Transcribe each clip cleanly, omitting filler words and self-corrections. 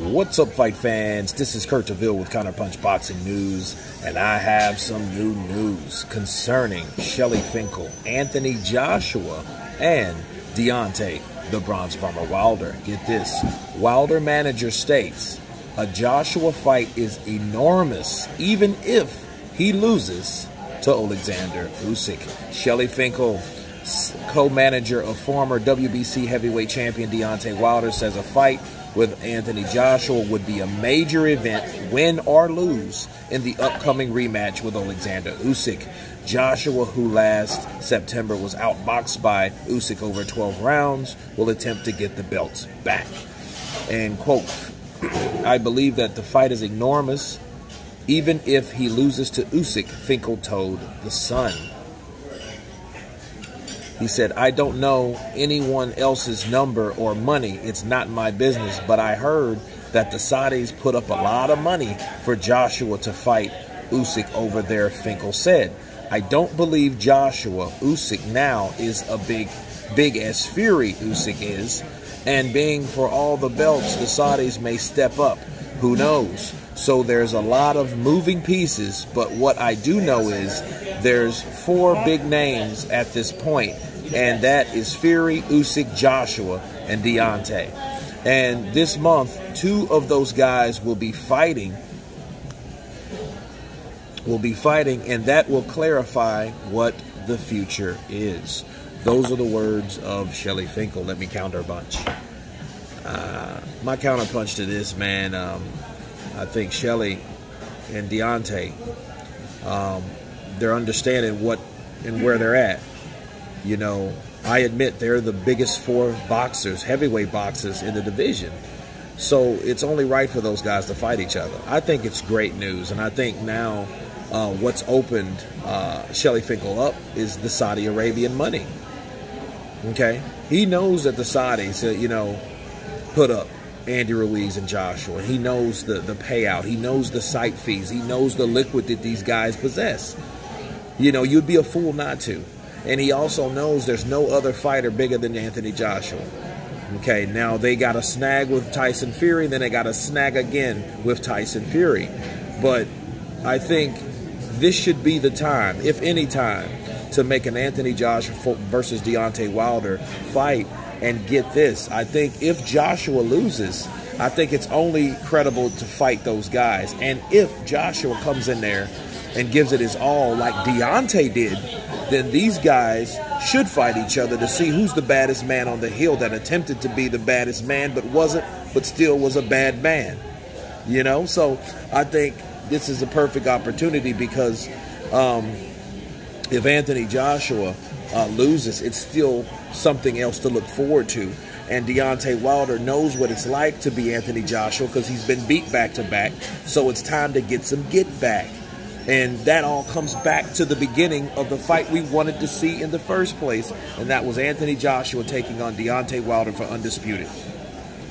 What's up, fight fans? This is Kurt DeVille with Counterpunch Boxing News, and I have some new news concerning Shelly Finkle, Anthony Joshua, and Deontay the Bronze Bomber Wilder. Get this, Wilder manager states, a Joshua fight is enormous, even if he loses to Alexander Usyk. Shelly Finkle, co-manager of former WBC heavyweight champion Deontay Wilder, says a fight with Anthony Joshua would be a major event, win or lose, in the upcoming rematch with Alexander Usyk. Joshua, who last September was outboxed by Usyk over 12 rounds, will attempt to get the belts back. And quote, I believe that the fight is enormous, even if he loses to Usyk, Finkle told The Sun. He said, I don't know anyone else's number or money. It's not my business. But I heard that the Saudis put up a lot of money for Joshua to fight Usyk over there, Finkle said. I don't believe Joshua Usyk now is a big as Fury Usyk is. And being for all the belts, the Saudis may step up. Who knows? So there's a lot of moving pieces. But what I do know is there's 4 big names at this point. And that is Fury, Usyk, Joshua, and Deontay. And this month, 2 of those guys will be fighting. And that will clarify what the future is. Those are the words of Shelly Finkle. Let me counter a bunch. My counterpunch to this, man, I think Shelly and Deontay, they're understanding what and where they're at. You know, I admit they're the biggest 4 boxers, heavyweight boxers in the division. So it's only right for those guys to fight each other. I think it's great news. And I think now what's opened Shelly Finkle up is the Saudi Arabian money. Okay? He knows that the Saudis, put up Andy Ruiz and Joshua. He knows the payout. He knows the site fees. He knows the liquid that these guys possess. You know, you'd be a fool not to. And he also knows there's no other fighter bigger than Anthony Joshua. Okay, now they got a snag with Tyson Fury, then they got a snag again with Tyson Fury. But I think this should be the time, if any time, to make an Anthony Joshua versus Deontay Wilder fight. And get this, I think if Joshua loses, I think it's only credible to fight those guys. And if Joshua comes in there and gives it his all like Deontay did, then these guys should fight each other to see who's the baddest man on the hill that attempted to be the baddest man but still was a bad man. You know, so I think this is a perfect opportunity because if Anthony Joshua loses, it's still something else to look forward to. And Deontay Wilder knows what it's like to be Anthony Joshua because he's been beat back-to-back. So it's time to get some get-back. And that all comes back to the beginning of the fight we wanted to see in the first place. And that was Anthony Joshua taking on Deontay Wilder for Undisputed.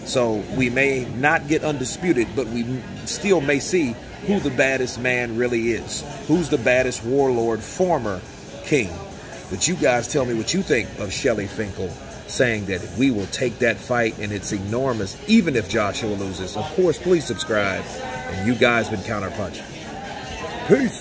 So we may not get Undisputed, but we still may see who the baddest man really is. Who's the baddest warlord, former king. But you guys tell me what you think of Shelly Finkle saying that we will take that fight and it's enormous, even if Joshua loses. Of course, please subscribe. And you guys been Counterpunch. Peace.